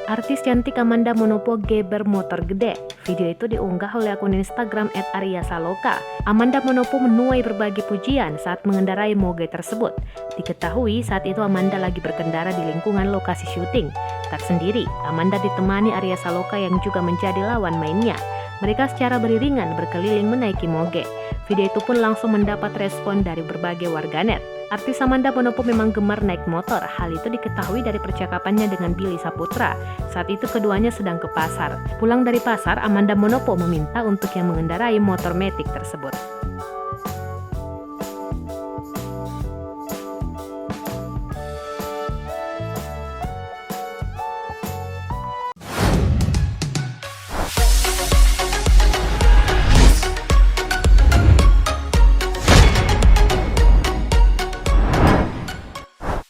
Artis cantik Amanda Manopo geber motor gede. Video itu diunggah oleh akun Instagram @ariasaloka. Amanda Manopo menuai berbagai pujian saat mengendarai moge tersebut. Diketahui saat itu Amanda lagi berkendara di lingkungan lokasi syuting. Tak sendiri, Amanda ditemani Arya Saloka yang juga menjadi lawan mainnya. Mereka secara beriringan berkeliling menaiki moge. Video itu pun langsung mendapat respon dari berbagai warganet. Artis Amanda Manopo memang gemar naik motor. Hal itu diketahui dari percakapannya dengan Billy Saputra. Saat itu keduanya sedang ke pasar. Pulang dari pasar, Amanda Manopo meminta untuk yang mengendarai motor metik tersebut.